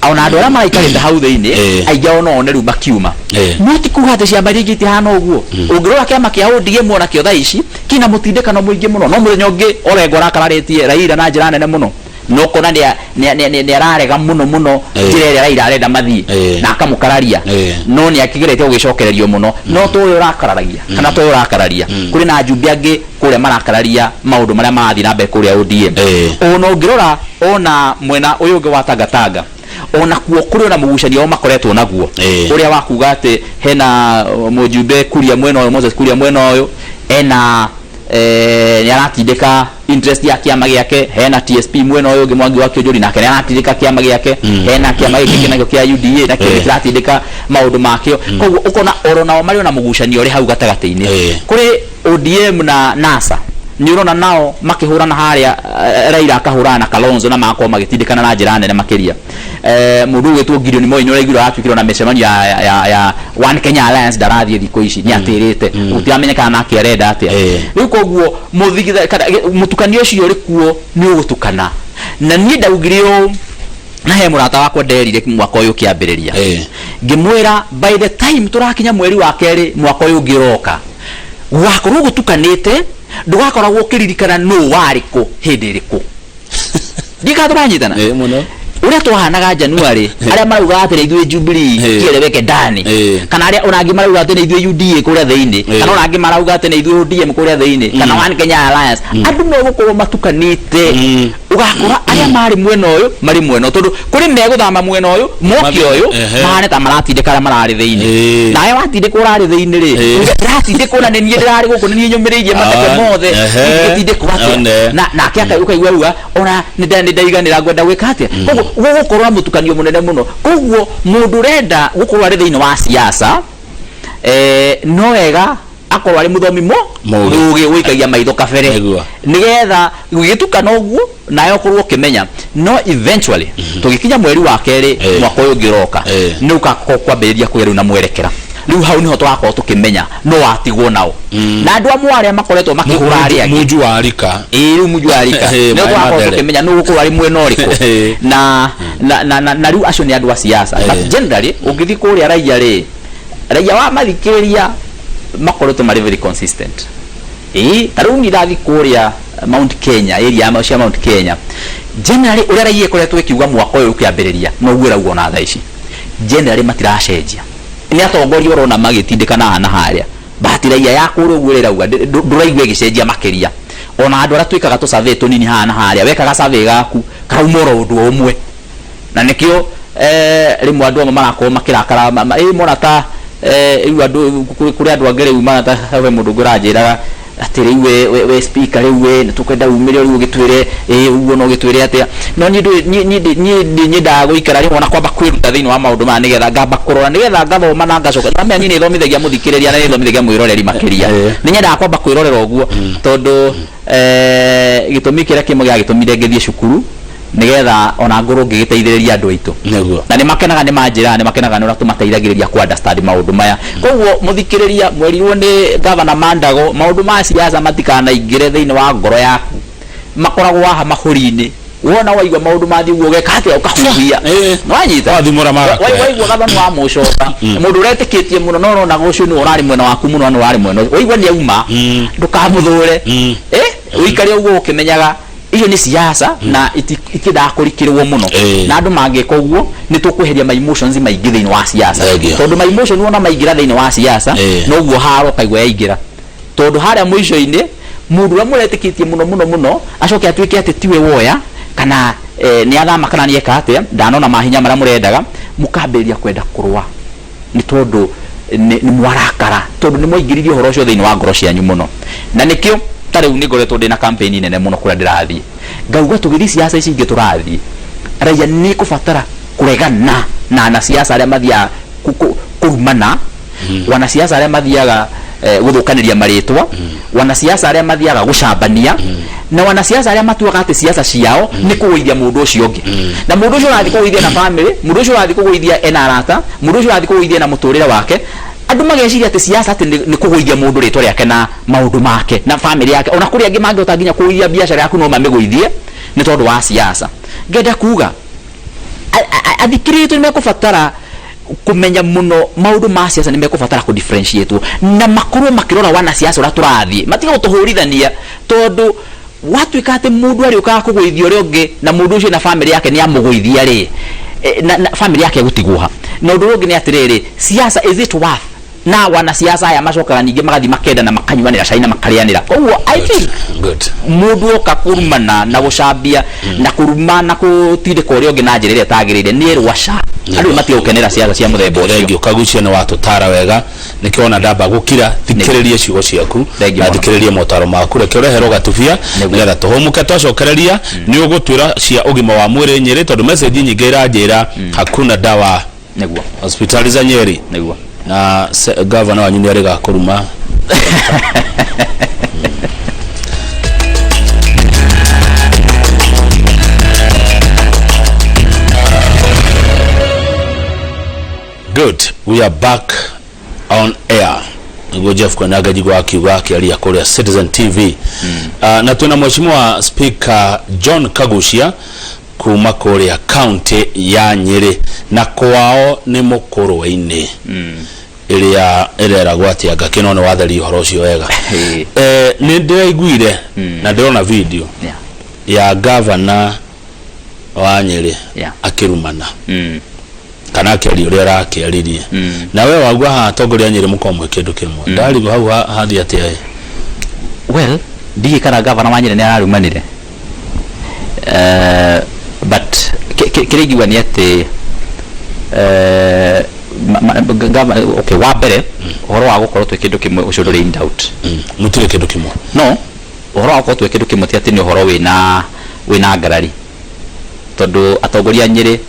ona andu aria maraikarite hau thiini aija ona one ru makiuma no tikuga ati ciamba ringi tihana uguo ungirora kiama kia ODM ona kio thaici kina mutindekano muingi muno no muthenya ungi orengo rakararetie Raila na njira nene muno no kona ni ararega muno njira ria Raila arenda mathii na akamukararia no ni akigirete ugicokererio muno no to uyu urakararia kana to uyu urakararia kuri na ajumbe angi kuria marakararia maundu maria marathi na mbere kuria ODM ona ungirora ona mwena uyu ungi wa Tangatanga ona kuo kuri na mugucanio makoretwo naguo uria wakuga ati hena mujumbe kuria mwena uyu Moses kuria mwena uyu ena ni aratindika interest ya kiama giake hena TSP mwena uyu ungi Mwangi wa Kĩonjũri nake ni aratindika kiama giake hena kiama giki kinagio kia UDA na kile kiratindika maundu makio koguo ukona orona mari ona mugucanio ri hau gatagati-ini kuri ODM na NASA ni urona nao makihurana haria Raila akahurana na Kalonzo na makoma magitindikana na njira nene makiria mundu wetwo Gideon Moi ni uregirwo atukirwo na mecemanio ya One Kenya Alliance darathie thiko ici ni atirite utiamenyekana na kierenda atia riu koguo mutukanio ucio uri kuo ni ugutukana na ni ndaugirio na he murata wakwa nderire mwaka uyu kiambiriria ngimwira by the time turakinya mweri wa keri mwaka uyu ngiroka gwakorwo gutukanite ndugakoragwo kiririkana no wariko hindi iriku ndikaturanyitana muno uria twahanaga January aria marauga ati ithuĩ Jubilee kiereweke ndani kana aria onangi marauga ati ithuĩ UDA kuria thiini kana onangi marauga ati ithuĩ ODM kuria thiini kana One Kenya Alliance andu no gukorwo matukanite ugakora aria mari mwena uyu mari mwena tondu kuri meguthama mwena uyu moki uyu mane ta maratindika aria marari thiini nawe watindika urari thiini ri ratindika ona ni ndirari guku ni nyumiririe mateke mothe ngitindika atia na kiaka ukaigua ona ni ndaiganira ngwenda gwika atia gukorwo mutukanio munene muno koguo mundu renda gukorwo ari thiini wa siasa no wega akorwo ari muthomi rugi wikagia maitho kabere nigetha gitukana uguo nayo korwo kimenya no eventually tugikinya mweri wa keri mwaka uyu ngiroka ni ukakwambiriria kwiru na mwerekera riu hau niho twakorwo tukimenya no watigwo nao na andu amwe aria makoretwo makihura aria muju wa rika riu muju wa rika no twakorwo tukimenya no gukorwo ari mwena uriku na riu acio ni andu a siasa but generally ungithi kuria raia wa mathikiriria makoretwo mari very consistent taru ni dathi kuria Mount Kenya area ya Mount Kenya generally uria raia koretwo ikiuga mwaka uyu ukiambiriria no gwira ugo na thaici generally matiracenjia ni atongoria urona magitindikana na haria batiraia ya kuru gwirira uga nduraigwe gicenjia makiria ona andu ara twikaga tu survey tunini hana haria wekaga survey gaku kaumoro undu umwe na nikio rimwe andu amwe marakorwo makirakara morata iu andu kuri andu angere uma ta we mundu ngurajira atiri we speaker we tukwenda umire uri ugitwire uguo no gitwire atia no ni ndago ikara ri wona kwamba kwiruta thiini wa maundu ma nigetha ngamba kurora nigetha ngathoma na ngacoka na meni ni thomithagia muthikiriria na ni thomithagia mwiroreri makiria ni nyenda kwamba kwirorera uguo tondu gitumi kiria kimwe gia gitumire ngithie cukuru nigetha ona nguru ngigiteithiriria andu aitu na ni makenaga ni manjira ni makenaga ni uratumateithagiriria ku understand maundu maya koguo muthikiriria mwerirwo ni governor Mandago maundu ma siasa matikana ingire thiini wa ngoro yaku makoragwo haha mahuri-ini wona waigwa maundu mathi guo geka atia ukahuhia nwanyita wathimura mara waigwa gathani wa mucoka mundu uretikitie muno no na gucio ni urari mwena waku muno ni urari mwena waigwa ni auma ndukamuthure uikari uguo ukimenyaga iyo ni siasa na ikidakurikirwo muno na andu mangeka uguo ni tukweheria my emotions maingi thiini wa siasa tondu my emotion wona maingira thiini wa siasa no guo haro kaigwa yaingira tondu haria mwisho-ini mundu wa muretikitie muno acoke atuike ati tiwe woya kana ni athama kana ni eka atia ndanona mahinya maria murendaga mukambiria kwenda kurwa ni tondu ni mwarakara tondu ni moingiririe horo cio thiini wa ngoro cianyu muno na nikio tariu ni ngoretwo ndina campaign nene muno kuria ndirathie ngauga tugithi siasa ici ingi turathie raia ni kubatara kuregana na siasa aria mathia kurumana wana siasa aria mathiaga guthukaniria maritwa wana siasa aria mathiaga gucambania na wana siasa aria matuaga ati siasa ciao ni kuwithia mundu ucio ungi na mundu ucio rathi kuwithia na family mundu ucio rathi kuwithia enarata mundu ucio rathi kuwithia na muturire wake andu mageciria ati siasa ati ni kuguithia mundu ritwa riake na maundu make na family yake ona kuri angi mangi utanginya kuguithia biashara yaku no mamiguithie ni tondu wa siasa ngenda kuga athikiritu ni mekubatara kumenya muno maundu ma siasa ni mekubatara ku differentiate na makuru makirora wana siasa ura turathie matiga gutuhurithania tondu watuika ati mundu ari ukaga kuguithia uri ungi na mundu ucio na family yake ni amuguithia ri na family yake gutigwa na undu ungi ni atiriri siasa is it worth na wana siasa aya macokaga ningi magathi makenda na makanyuanira cai na makarianira koguo I feel good mundu okakurumana na gucambia na kurumana kutindika uria ungi na njira iria tagirire ni rwasha andu mati gukenera siasa cia muthemba ucio kagucia ni watu tara wega nikiona ndamba gukira thikiririe ciugo ciaku na thikiririe motaro maku reke urehero gatubia nigetha tuhumuke twacokereria ni ugutwira cia ugima wa mwiri Nyeri tondu message nyingi iranjira hakuna dawa niguo hospitali za Nyeri niguo na governor wanyu ni ari gakuruma good we are back on air ngo Jeff Konaga jigwa akiwa akialia Korea Citizen TV na tuna mheshimiwa speaker John Kagucia kuma Korea county ya Nyeri na kwao ni Mukurwe-ini iria erera gwatia gakino no wathari horo ucio wega ni ndiraiguire na ndirona video ya governor wa Nyeri akirumana kana akiaria uria arakiaririe na we wagwa ha tongoria Nyeri mukomwe kindu kimwe ndari hau hathi atia well digi kana governor wa Nyeri ni ararumanire but kirigwa ni ati okay wa mbere horo wa gukorwo twe kindu kimwe ucio nduri in doubt mutire kindu kimwe no horo wa gukorwo twe kindu kimwe ti ati ni horo wina ngarari tondu atongoria Nyeri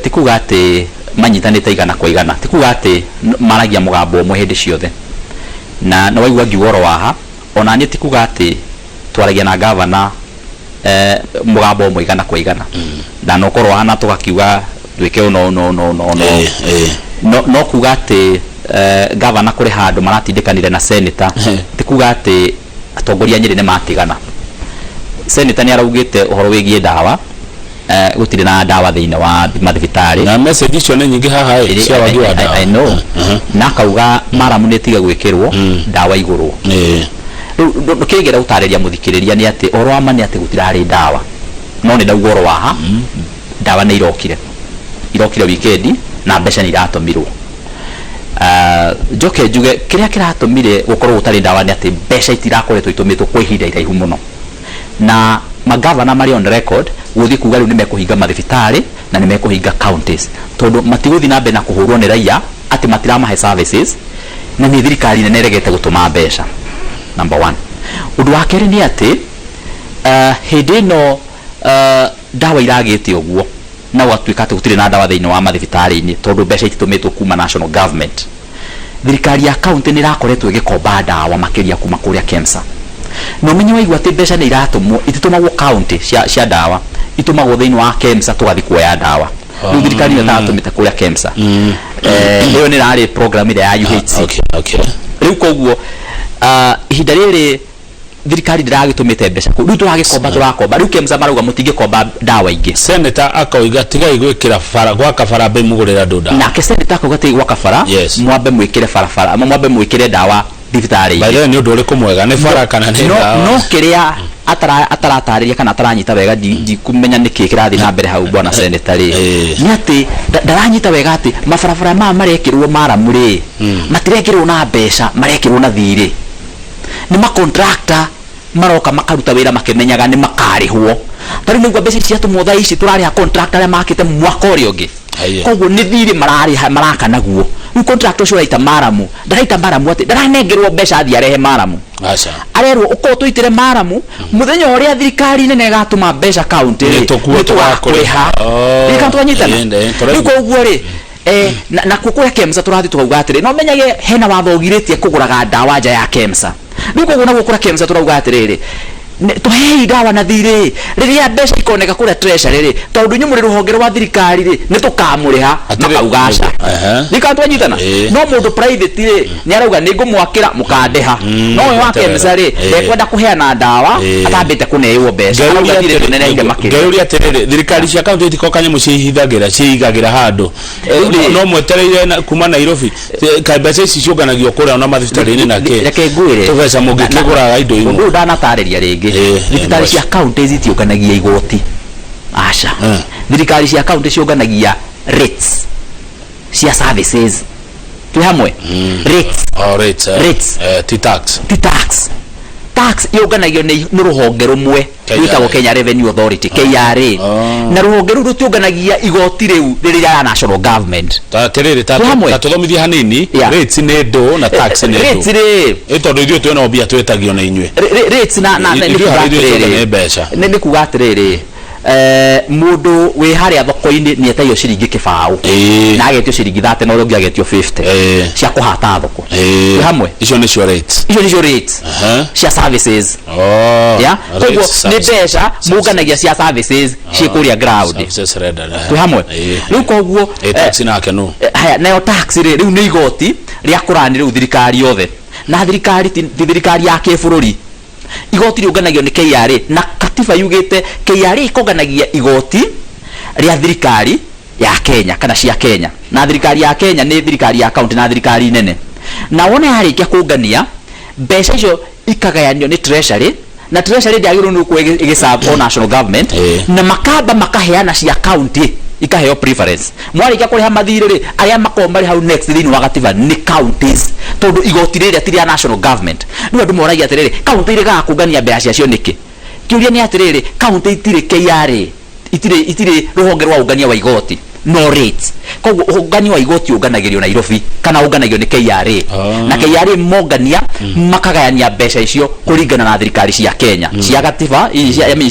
tikuga ati manyitanite igana kwa igana tikuga ati maragia mugambo umwe hindi ciothe na no waigua ngiugoro waha ona ni tikuga ati twaragia na governor mugambo umwe igana kwa igana na no korwo hana tugakiuga twike no kuga ati governor kuri handu maratindikanire na senator tikuga ati atongoria Nyeri ni matigana senator ni araugite uhoro wigie dawa gutire na dawa thiini wa mathibitari na message icio ni nyingi haha cia wagi wa dawa I know na kauga maramu ni tiga gwikirwo dawa iguru ndukigera utariria muthikiriria ni ati oro amani ati gutirari dawa no ni ndaugo oro waha dawa ni irokire weekend na mbeca ni iratomirwo joke juge kiria kiratumire gukorwo utari dawa ni ati mbeca itirakoretwo itumitwo kwa ihinda iraihu muno na magavana mari on record guthi kuga riu ni mekuhinga mathibitari na ni mekuhinga counties tondu matiguthi na mbe na kuhurwo ni raia ati matiramahe services na ni thirikari nene regete gutuma mbeca. Number 1. Undu wa keri ni ati hindi no dawa iragite uguo na watuika ati gutire na dawa thiini wa mathibitari-ini tondu mbeca itumitwo kuma national government. Thirikari ya county ni rakoretwo igikomba dawa makiria kuma kuria KEMSA. No menye waigua ati mbeca ni iratumwo ititumagwo county cia dawa itumagwo thiini wa KEMSA tugathi kuoya dawa. Ni thirikari ni tatumite kuria KEMSA. Hiyo ni rari program ile ya UHC. Okay. Riu koguo ihinda riri thirikari ndiragitumite mbeca ku riu turagikomba turakomba riu KEMSA marauga mutingikomba dawa ingi. Senator akoiga tiga igwikira fara gwa kafara be mugurira ndoda nake senator akoiga tiga gwa kafara mwambe mwikire farafara mwambe mwikire dawa thibitari. By the way ni undu uriku mwega ni fara kana ni dawa no kiria ataratariria kana ataranyita wega di kumenya niki kirathi na mbere hau bwana senator ri ni ati ndaranyita wega ati mafarafara ma marekirwo maramuri matirekirwo na mbeca marekirwo na thiri ni ma contractor maroka makaruta wira makimenyaga ni makarihwo tari nigwa mbeca cia tumutha ici turariha contractor ya makite mwaka uri ungi koguo ni thiri maraka naguo ni contractor ucio raita maramu ndaraita maramu ati ndaranengerwo mbeca athi arehe maramu acha arerwo uko tuitire maramu muthenya uria thirikari nene gatuma mbeca county ri twakuriha ni kantu anyitana ni koguo ri na kukuya KEMSA turathi tukauga atiri no menyage hena watho ugiritie kuguraga dawa nja ya KEMSA ni koguo na gukura KEMSA turauga atiriri tuhei dawa na thiri riria mbeca ikoneka kuria treasury ri tondu nyumuri ruhonge rwa thirikari ri ni tukamuriha makaugasha ni kantu anyitana no mundu private ri ni arauga ni ngumwakira mukandeha no we wa KEMSA ri ekwenda kuheana dawa atambite kuneyo mbeca arauga thiri tunene inde makiri gauri atiriri thirikari cia county itikokanyo mucihithagira ciigagira handu no mwetereire kuma Nairobi mbeca ici ciunganagio kuria na mathibitari-ini nake reke ngwire tubeca mungikiguraga indo imwe ndu ndanatariria ringi thirikari cia county zitiunganagia igoti acha thirikari cia county ciunganagia rates cia services tu hamwe rates tax iunganagio ni ruhonge rumwe witagwo Kenya Revenue Authority KRA na ruhonge ru rutiunganagia igoti riu riria ya national government tatiriri tuthomithia hanini rates ni ndo na tax ni ndo rates ri itondo ithuĩ twena mbia twetagio na inywe rates na ni kugatiriri mundu we haria thoko-ini ni etagio ciringi kibao na agetio ciringi 30 na uria ungi agetio 50 cia kuhata thoko hamwe icio ni cio rates cia services ya koguo ni mbeca munganagia cia services cikuria ground tu hamwe riu koguo tax nake no haya nayo tax riu ni igoti ria kurani riu thirikari yothe na thirikari ya kibũrũri igoti riunganagio ni KRA na katiba yugite KRA ikonganagia igoti ria thirikari ya Kenya kana cia Kenya na thirikari ya Kenya ni thirikari ya county na thirikari nene na wone harikia kungania mbeca icio ikagayanio ni treasury na treasury ndiagirwo ni ku igiserve national government na makamba makaheana cia county ikaheo preference mwarikia kuriha mathiri ri aya makomba hau next thini wa gatiba ni counties tondu igoti riria tiri ya national government ni andu moragia atiriri county ri gakungania mbeca ciacio niki kiuria ni atiriri county itire KRA itire ruhonge rwa ungania wa igoti no rates koguo ungania wa igoti unganagirio Nairobi kana unganagirio ni KRA na KRA mongania makagayania mbeca icio kuringana na thirikari cia Kenya cia gatiba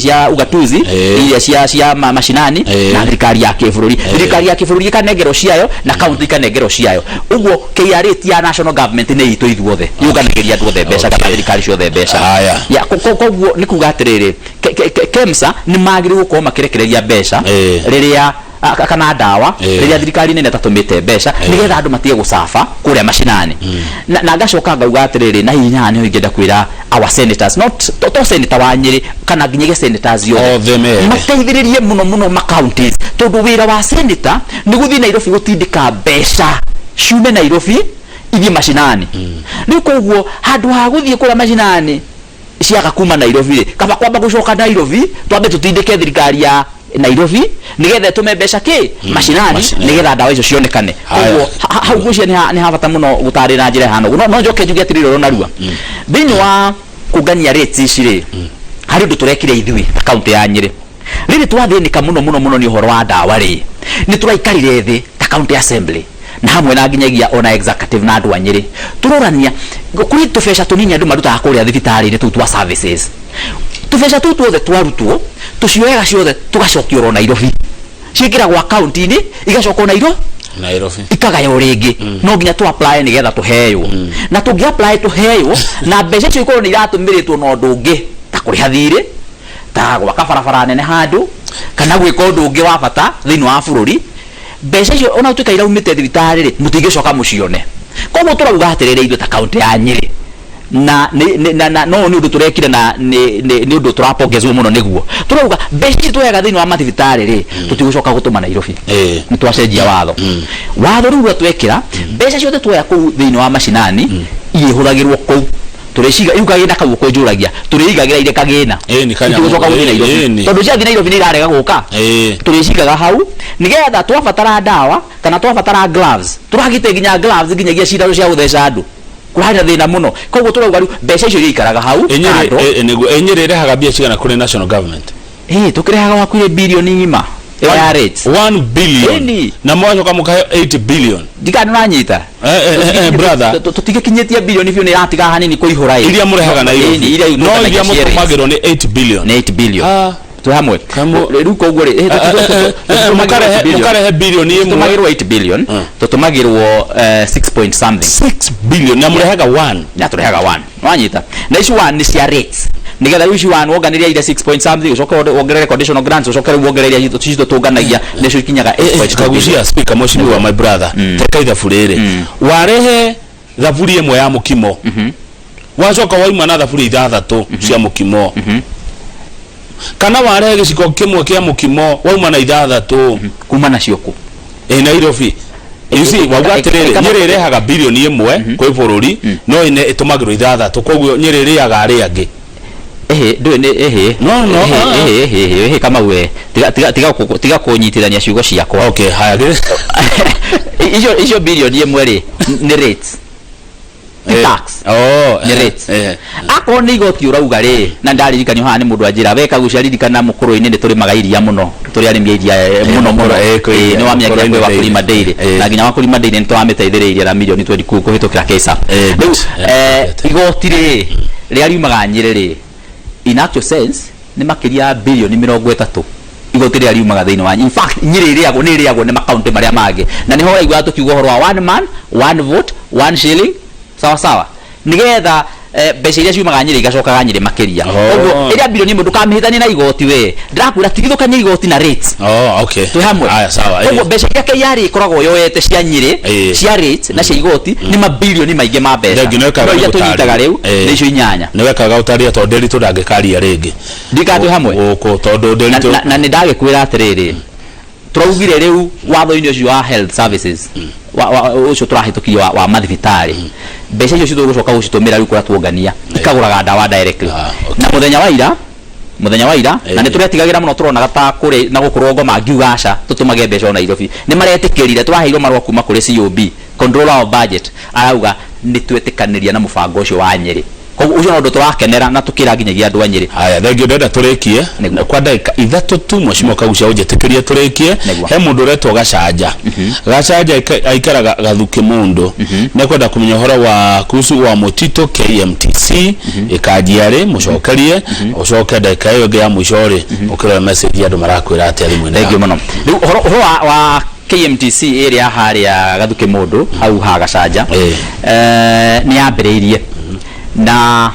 cia ugatuzi cia mashinani na thirikari ya kibũrũri ikanengero ciayo na county ikanengero ciayo uguo KRA ti ya national government ni itu ithuothe yunganagiria andu othe mbeca kana thirikari ciothe mbeca ya koguo ni kuga atiriri KEMSA ni magiri gukorwo makirekereria mbeca riria kana dawa riria thirikari nene tatumite mbeca nigetha andu matige gucafa kuria mashinani na ngacoka ngauga atiriri na hinya ni ingenda kwira our senators not to senator wa Nyeri kana nginyege senators yothe mateithiririe muno ma counties tondu wira wa senator ni guthi Nairobi gutindika mbeca ciume Nairobi ithi mashinani riu koguo handu ha guthie kuria mashinani ciaga kuma Nairobi kaba kwamba gucoka Nairobi twambe tutindike thirikari ya Nairobi nigetha tume mbeca ki mashinani nigetha dawa icio cionekane koguo hau gucia ni habata muno gutarira njira hano no njoke njuge atiriro na rua thini wa kungania rates ici ri hari ndu turekire ithui county ya Nyeri riri twathinika muno ni uhoro wa dawa ri ni turaikarire thi ta county assembly na hamwe na nginyagia ona executive na andu anyiri turorania kuri tubesha tunini andu maruta kuria thibitari ni tutwa services tubesha tuothe twarutwo tucioega ciothe tugacokio ro Nairobi cikira gwa county ni igacoko Nairobi ikagayo ringi no nginya tu apply ni getha tuheyo na tungi apply tuheyo na mbeca cio ikorwo ni iratumiritwo no ndungi ta kuriha thirĩ ta gwaka barabara nene handu kana gwika undu ungi wa bata thiini wa bururi mbeca icio ona tuika iraumite thibitari ri mutigicoka mucione koguo turauga atirire ithu ta county ya Nyeri na no ni undu turekire na ni undu turapongezwo muno niguo turauga mbeca icio twega thiini wa mathibitari ri tutigicoka gutuma Nairobi ni twacenjia watho riu twekira mbeca ciothe twoya kuu thiini wa macinani ihuthagirwo kuu tureciga iu kagina kau kujuragia turiigagira ire kagina ni kanya tucoka guthii Nairobi tondu cia Nairobi ni irarega guka turecigaga hau nigetha twabatara dawa kana twabatara gloves turagite nginya gloves nginyagia cindano cia gutheca andu kurahira thina muno koguo turauga riu mbeca icio ikaraga hau Nyeri irehaga mbia cigana kuri national government tukirehaga wakuire bilioni ngima ya rates 1 billion na mwacho kama 8 billion dikana nanyita brother tutigekinyetia bilioni vyo ni ratiga hanini kuihura iria murehaga na no iria mutumagirwo ni 8 billion tu hamwe riu koguo ri mukarehe bilioni imwe tumagirwo 8 billion tutumagirwo 6 point something 6 billion na murehaga 1 na turehaga 1 wanyita na icio 1 ni cia rates nigetha icio 1 wonganiria ire 6 point something ucoka wongerere conditional grants ucoka wongereria tucizo tunganagia nicio ikinyaga 8 point kagucia speaker motion wa my brother teka ithabu riri warehe thaburi imwe ya mukimo wacoka waima na thaburi ithathatu cia mukimo kana warehe giciko kimwe kia mukimo wauma na ithathatu kuma nacio ku Nairobi isi waugatirire Nyeri irehaga bilioni imwe kwi bururi no ine itumagirwo ithathatu koguo Nyeri iriaga ari angi no kama we tiga kunyitithania ciugo ciakwa okay haya icio bilioni imwe ri ni rates tax ni rates ako ni igoti urauga ri na ndaririkani haha ni mundu ajira weka guciaririkana mukuru-ini ni turi magairia muno turi arimia iria muno ni wa miaka kwe wa kulima daily na ginya wa kulima daily ni twamiteithiriria na milioni 20 kuhitukira kesa igoti ri riumaga Nyeri ri in actual sense ni makiria bilioni 30 igoti ria riumaga thiini wa in fact Nyeri iriagwo ni iriagwo ni makaunti maria mangi na niho raigwa tukiuga horo wa 1 man 1 vote 1 shilling sawa nigetha mbeca iria ciumaga Nyeri igacokaga Nyeri makiria koguo iria bilioni imwe ndukamihithania na igoti we ndirakwira tigithukania igoti na rates okay tu hamwe sawa koguo mbeca iria KRA ikoragwo yoete cia Nyeri cia rates na cia igoti ni mabilioni maingi ma mbeca no iria tunyitaga riu ni icio inyanya ni wekaga utaria to Nderitu ndangikaria ringi ndikatu hamwe uko tondu Nderitu na ni ndagikwira atiriri turaugire riu watho-ini ucio wa health services ucio turahitukirio wa mathibitari mbeca icio tugucoka gucitumira riu kuria tuongania ikaguraga dawa directly na muthenya wa ira na nituretigagira muno turonaga ta kuri na gukurwo ngoma ngiugaca tutumage mbeca Nairobi ni maretikirire twaheirwo marwa kuma kuri COB controller of budget arauga ni twetikaniria na mubango ucio wa Nyeri koguo ucio ndo turakenera na tukira nginyagia andu a Nyeri haya thengio ndenda turikie kwa ndagika ithatu tu mwashimo kagucia ujetikirie turikie he mundu uretwo Gacanja Gacanja aikaraga gathuki mundu nekwenda kumenya horo wa kuhusu wa Mutito KMTC ikajiare mucokerie ucoke ndagika iyo ngi ya muicori ukira message andu marakwira ati ari mwene thengio muno riu horo wa KMTC area haria gathuki mundu hau ha Gacanja ni ambiriirie na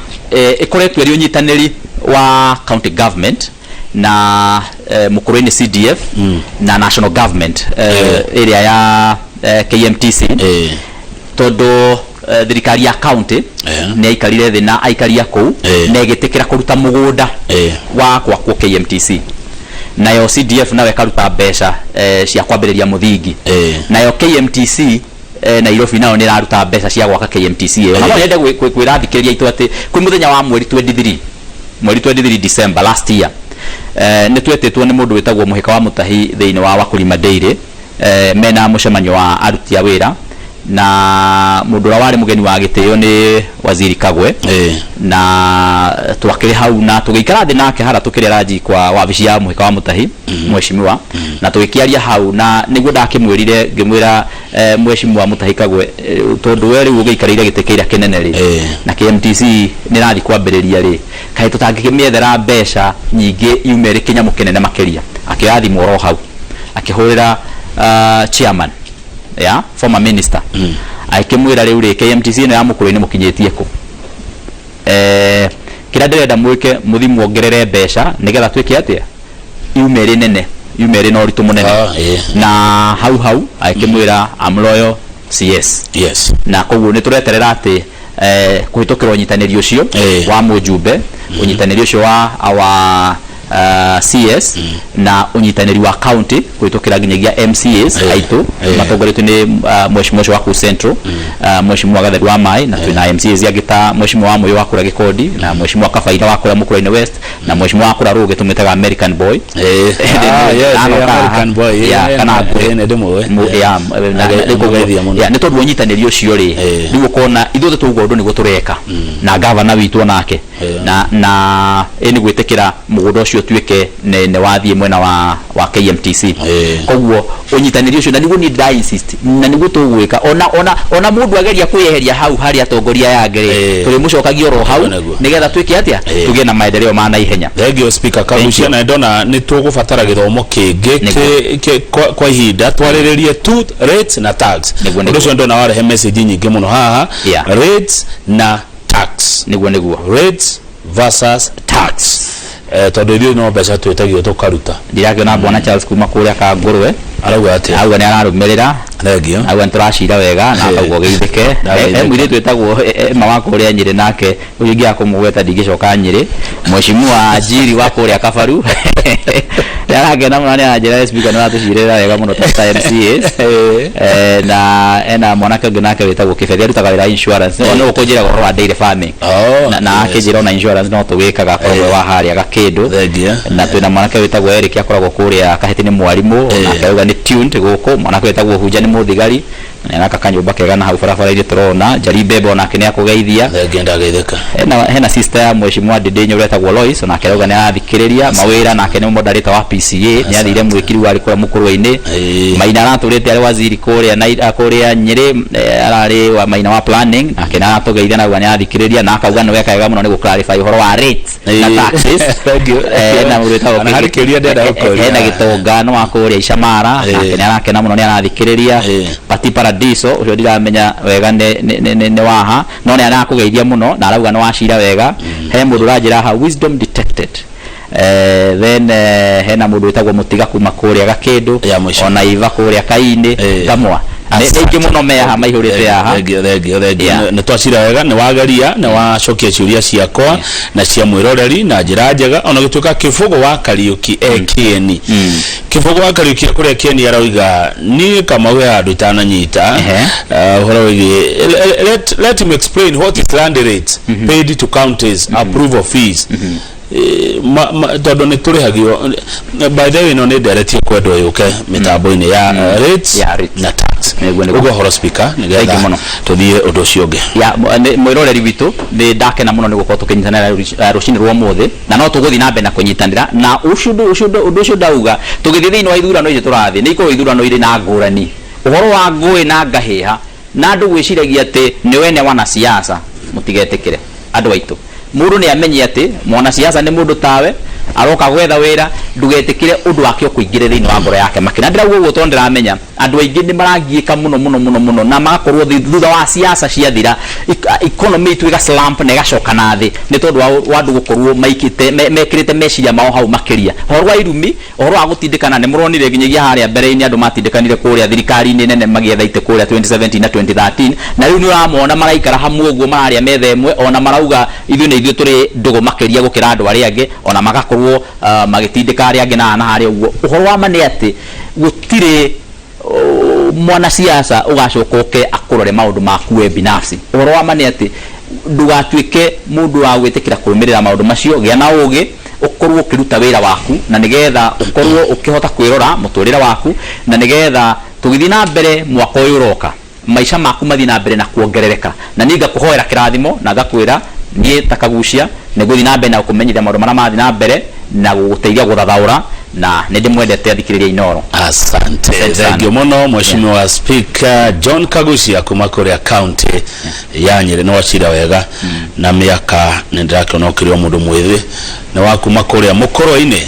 ikoretwe ri unyitaniri wa county government na mukuru-ini CDF na national government area ya KMTC tondu thirikari ya county ni aikarire thi na aikaria kou na igitikira kuruta mugunda wa kwa KMTC nayo CDF nawe karuta mbeca cia kwambiriria muthingi nayo KMTC Nairobi nao ni raruta mbeca cia gwaka KMTC no yende kwirathikiriria itu ati kwi muthenya wa mweri 23 December last year ni twetetwo ni mundu witagwo Muhika wa Mutahi thiini wa Wakulima Daily mena mucemanio wa aruti a wira na mundu wari mugeni wa gitio ni Waziri Kagwe na twakire hau na tugiikara thi nake hara tukirera ji kwa wabici ya Muhika wa Mutahi mheshimiwa na tugikiaria hau na niguo ndakimwirire ngimwira mweshimwa Mutahikagwe tondu we riu ugiikarire gitekeira kinene ri na KMTC ni rathi kwambiriria ri kai tutangikimiethera mbeca nyingi yumere kinyamu kinene makiria akirathi mworo hau akihurira chairman former minister aikimwira riu ri KMTC ni yamukurwe ni mukinyetie ku kira ndirenda mwike muthi muongerere mbeca nigetha twike atia yumere nene yumere no ritu munene na hau aikimwira amloyo CS na koguo ni tureterera ati kuhitukirwo nyitaniri ucio wa mujumbe unyitaniri ucio wa awa CS na unyitaniri wa county kuhitukira nginyagia MCAs aitu matongoretwe ni mheshimiwa wa ku Central mheshimiwa Gatheru wa Mai na tuna MCAs yagita mheshimiwa wa Moyo wa kura Gikodi na mheshimiwa Kafaida wa kura Mukuru-ini West na mheshimiwa wa kura Ruge tumetaga American Boy American Boy kana ene demo ni tondu unyitaniri ucio ri riu ukona ithuothe tuguo ndu nigo tureka na governor witu nake na eni gwitikira mugundo ucio tuike ne wathie mwena wa KMTC koguo unyitaniri ucio na nigo ni insist na nigo tugwika ona mundu ageria kuyeheria hau hari atongoria yagere tuli mucokagia ro hau nigetha tuike atia tugie na maendeleo ma na ihenya. Regio speaker kabucia na ndona ni tugubatara githomo kingi kwa ihinda twariririe tu rates na tax ucio ndona warehe message nyingi muno haha rates na tax niguo rates versus tax tondu ithio no mbeca twetagio tukaruta ndirakiona bwana Charles kuma kuria ka ngurwe arauga ati auga ni ararumirira Regio auga nturacira wega na akauga geithike mwire twetagwo mama kuria Nyeri nake uyu ngia kumugweta ndingicoka Nyeri mheshimiwa Ajiri wa kuria Kabaru yaragena mwana ya njira speaker no atucirira wega muno ta MCAs na ena mwanake nake wetagwo Kibethia rutaga wira insurance no ukujira goro wa dairy farming na akijira na insurance no tuwikaga korwo wa haria gakindu na twina mwanake wetagwo Eric akoragwo kuria kaheti ni mwarimu na akauga ni tuned guku mwanake wetagwo Hunja ni muthigari na kanyumba kega na hau barabara ile turona Jaribebe onake ni akugeithia ngenda geitheka hena sister ya mheshimiwa Didenyo retagwo Lois na akauga ni arathikiriria mawira nake ni moderator wa PCA ni athire mwikiri wari kwa Mukuru-ini Maina araturite ari waziri kuria na kuria Nyeri arari wa Maina wa planning nake na aratugeithia na ni arathikiriria na akauga ni weka wega muno ni gu clarify uhoro wa rates na taxes na muretagwo na harikiria ndenda gukoria hena gitongano wa kuria Icamara nake ni arakena muno ni arathikiriria Pati Paradiso ucio ndiramenya wega ne waha no ni arakugeithia muno na arauga no wacira wega he mundu rajira ha wisdom detected then hena mundu wetagwo Mutiga kuma kuria Gakindu ona Iva kuria Kaini kamwa niki muno meha maihurite haha ne twacira wega ne wagaria ne wacokia ciuria ciakwa na cia mwiroreri na njira njega ona gituka Kibugu wa Kariuki Kieni Kibugu wa Kariuki kuria Kieni arauga ni kama we andu itananyita uhoro wigi let him explain what is land rates paid to counties approval fees tondu ni turihagio by the way no ni ndereti kwendwo yuke mitambo-ini ya rates na tax ugo horo speaker nigetha tuthie undu ucio ungi ya mwiroreri witu ni ndakena muno ni gukorwo tukinyitanira rucini rwa muthi na no tuguthi na mbere na kunyitanira na undu ucio ndauga tugithi thiini wa ithurano icio turathi ni ikorwo ithurano iri na ngurani uhoro wa ngui na ngahiha na andu gwiciragia ati ni wene wana siasa mutigetikire andu aitu mundu ni amenye ati mwana siasa ni mundu tawe aroka gwetha wira ndugetikire undu wake kuingire thiini wa ngoro yake makina ndira guo to ndiramenya andu aingi ni marangiika muno na makorwo thutha wa siasa ciathira economy twiga slump ne gacoka na thi ni tondu wa andu gukorwo maikite mekirite meciria mao hau makiria horo wa irumi horo wa gutindikana ni muronire ginyagia haria mbere-ini andu matindikanire kuria thirikari-ini nene magietha ite kuria 2017 na 2013 na riu ni uramona maraikara hamwe uguo mararia metha emwe ona marauga ithu ni ithu turi ndugu makiria gukira andu aria angi ona magakorwo magitindika aria angi na haria uguo uhoro wa mane ati gutire mwana siasa ugacokoke akurore maundu makuwe binafsi uhoro wa mane ati ndugatuike mundu wa gwitikira kurumirira maundu macio gia na ugi ukorwo ukiruta wira waku na nigetha ukorwo ukihota kwirora muturira waku na nigetha tugithi na mbere mwaka uyu uroka maisha maku mathi na mbere na kuongerereka na ninga kuhoera kirathimo na gakwira nie takagucia niguthi na mbere na kumenyithia maundu maria mathi na mbere na guguteithia guthathaura na ndimwendete athikiriria Inoro. Asante thengio muno mheshimiwa Speaker John Kagucia kuma kuria county ya Nyeri no wachira wega na miaka nindirakiona ukirio mundu mwithi na wakuma kuria Mukoro-ini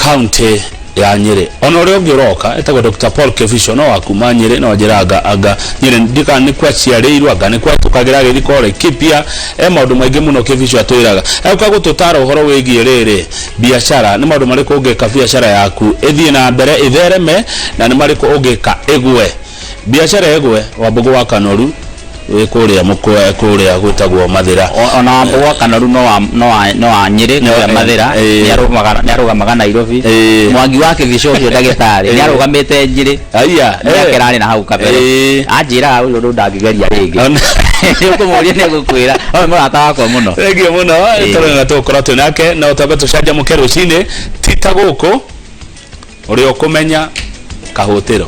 county ya Nyeri ona uri ungiroka etagwo Dr. Paul Kevisho no wakuma Nyeri no njiraga aga Nyeri ndika ni kwa ciareirwa aga ni kwa tukagira githikore kipia maundu maingi muno Kevisho atwiraga eka gututara uhoro wigie riri biashara ni maundu mariko ungeka biashara yaku ithie na mbere ithereme na ni mariko ungeka igwe biashara egwe Wambugu wa Kanoru kuria mukwe kuria gwitagwo Mathira ona Wambugu wa Kanoru no wa Nyeri no Mathira ni arugamaga Nairobi Mwangi wa Kevisho ucio ndagitari ni arugamite Nyeri aya kerani na hau kabere anjira uyu ndo ndagigeria ringi ukumuria ni gukwira o murata wakwa muno thengio muno tore na tukora tunake na utabeto shaja mukero cine tita guku uri ukumenya kahutiro